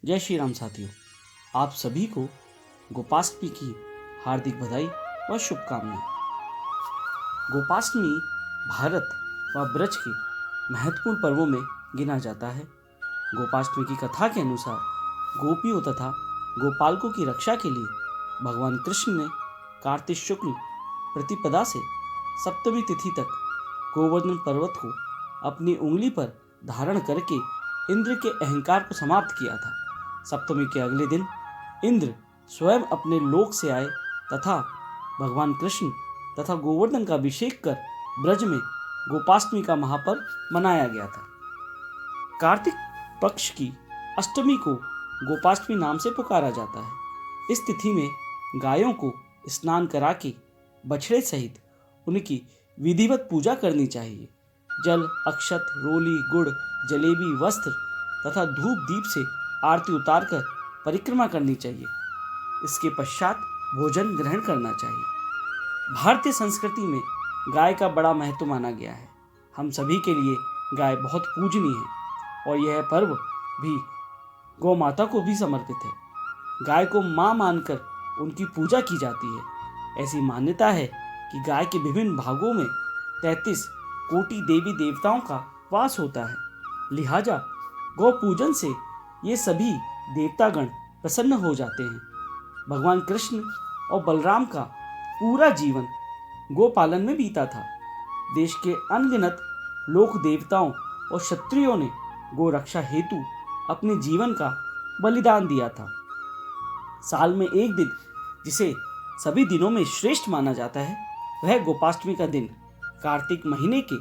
जय श्री राम साथियों, आप सभी को गोपाष्टमी की हार्दिक बधाई व शुभकामनाएं। गोपाष्टमी भारत व ब्रज के महत्वपूर्ण पर्वों में गिना जाता है। गोपाष्टमी की कथा के अनुसार गोपियों तथा गोपालकों की रक्षा के लिए भगवान कृष्ण ने कार्तिक शुक्ल प्रतिपदा से सप्तमी तिथि तक गोवर्धन पर्वत को अपनी उंगली पर धारण करके इंद्र के अहंकार को समाप्त किया था। सप्तमी के अगले दिन इंद्र स्वयं अपने लोक से आए तथा भगवान कृष्ण तथा गोवर्धन का अभिषेक कर ब्रज में गोपाष्टमी का महापर्व मनाया गया था। कार्तिक पक्ष की अष्टमी को गोपाष्टमी नाम से पुकारा जाता है। इस तिथि में गायों को स्नान करा के बछड़े सहित उनकी विधिवत पूजा करनी चाहिए। जल, अक्षत, रोली, गुड़, जलेबी, वस्त्र तथा धूप दीप से आरती उतारकर परिक्रमा करनी चाहिए। इसके पश्चात भोजन ग्रहण करना चाहिए। भारतीय संस्कृति में गाय का बड़ा महत्व माना गया है। हम सभी के लिए गाय बहुत पूजनीय है और यह पर्व भी गौ माता को भी समर्पित है। गाय को मां मानकर उनकी पूजा की जाती है। ऐसी मान्यता है कि गाय के विभिन्न भागों में 33 कोटि देवी देवताओं का वास होता है। लिहाजा गौ पूजन से ये सभी देवतागण प्रसन्न हो जाते हैं। भगवान कृष्ण और बलराम का पूरा जीवन गोपालन में बीता था। देश के अनगिनत लोक देवताओं और क्षत्रियों ने गो रक्षा हेतु अपने जीवन का बलिदान दिया था। साल में एक दिन जिसे सभी दिनों में श्रेष्ठ माना जाता है वह गोपाष्टमी का दिन। कार्तिक महीने के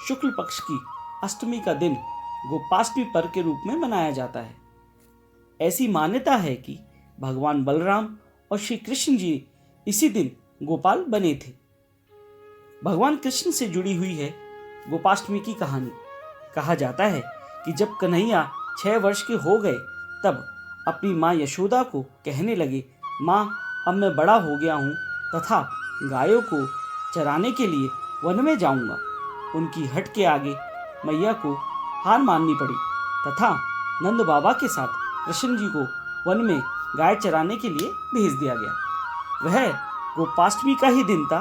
शुक्ल पक्ष की अष्टमी का दिन गोपाष्टमी पर्व के रूप में मनाया जाता है। ऐसी मान्यता है कि भगवान बलराम और श्री कृष्ण जी इसी दिन गोपाल बने थे। भगवान कृष्ण से जुड़ी हुई है गोपाष्टमी की कहानी। कहा जाता है कि जब कन्हैया 6 वर्ष के हो गए तब अपनी माँ यशोदा को कहने लगे, माँ अब मैं बड़ा हो गया हूँ तथा गायों को चराने के लिए वन में जाऊंगा। उनकी हट के आगे मैया को हार माननी पड़ी तथा नंद बाबा के साथ कृष्ण जी को वन में गाय चराने के लिए भेज दिया गया। वह गोपाष्टमी का ही दिन था।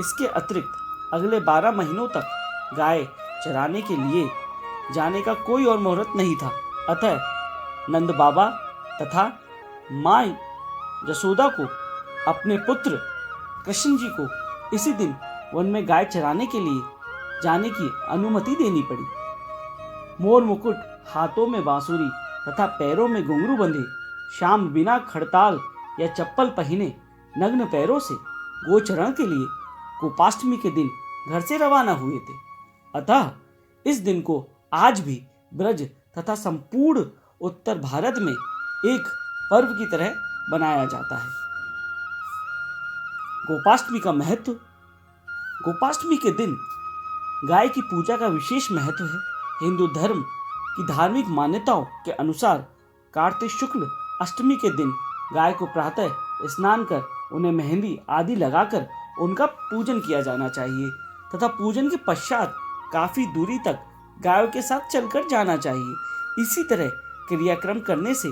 इसके अतिरिक्त अगले 12 महीनों तक गाय चराने के लिए जाने का कोई और मुहूर्त नहीं था। अतः नंद बाबा तथा माँ यशोदा को अपने पुत्र कृष्ण जी को इसी दिन वन में गाय चराने के लिए जाने की अनुमति देनी पड़ी। मोर मुकुट, हाथों में बांसुरी तथा पैरों में घुंघरू बंधे श्याम बिना खड़ताल या चप्पल पहने नग्न पैरों से गोचरण के लिए गोपाष्टमी के दिन घर से रवाना हुए थे। अतः इस दिन को आज भी ब्रज तथा संपूर्ण उत्तर भारत में एक पर्व की तरह मनाया जाता है। गोपाष्टमी का महत्व। गोपाष्टमी के दिन गाय की पूजा का विशेष महत्व है। हिंदू धर्म की धार्मिक मान्यताओं के अनुसार कार्तिक शुक्ल अष्टमी के दिन गाय को प्रातः स्नान कर उन्हें मेहंदी आदि लगाकर उनका पूजन किया जाना चाहिए तथा पूजन के पश्चात काफी दूरी तक गायों के साथ चलकर जाना चाहिए। इसी तरह क्रियाक्रम करने से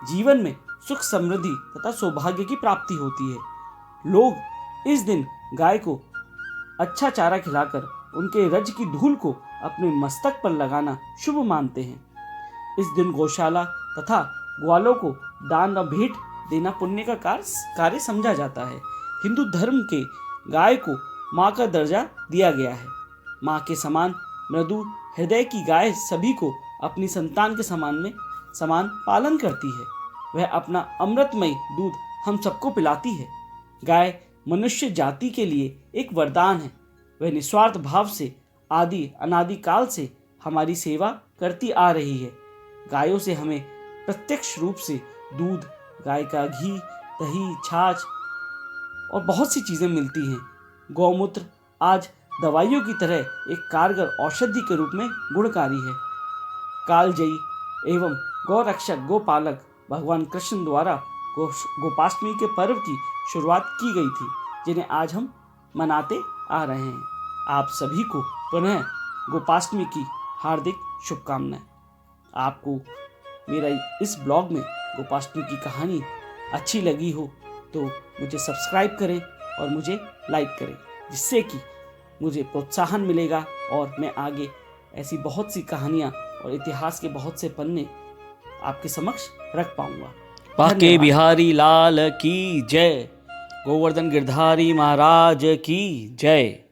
जीवन में सुख, समृद्धि तथा सौभाग्य की प्राप्ति होती है। लोग इस दिन गाय को अच्छा चारा खिलाकर उनके रज की धूल को अपने मस्तक पर लगाना शुभ मानते हैं। इस दिन गौशाला तथा ग्वालों को दान और भेंट देना पुण्य का कार्य समझा जाता है। हिंदू धर्म के गाय को माँ का दर्जा दिया गया है। माँ के समान मृदु हृदय की गाय सभी को अपनी संतान के समान पालन करती है। वह अपना अमृतमय दूध हम सबको पिलाती है। गाय मनुष्य जाति के लिए एक वरदान है। वह निस्वार्थ भाव से अनादि काल से हमारी सेवा करती आ रही है। गायों से हमें प्रत्यक्ष रूप से दूध, गाय का घी, दही, छाछ और बहुत सी चीज़ें मिलती हैं। गौमूत्र आज दवाइयों की तरह एक कारगर औषधि के रूप में गुणकारी है। कालजयी एवं गौरक्षक गोपालक भगवान कृष्ण द्वारा गोपाष्टमी के पर्व की शुरुआत की गई थी, जिन्हें आज हम मनाते आ रहे हैं। आप सभी को पुनः गोपाष्टमी की हार्दिक शुभकामनाएं। आपको मेरा इस ब्लॉग में गोपाष्टमी की कहानी अच्छी लगी हो तो मुझे सब्सक्राइब करें और मुझे लाइक करें, जिससे कि मुझे प्रोत्साहन मिलेगा और मैं आगे ऐसी बहुत सी कहानियाँ और इतिहास के बहुत से पन्ने आपके समक्ष रख पाऊंगा। बांके बिहारी लाल की जय। गोवर्धन गिरधारी महाराज की जय।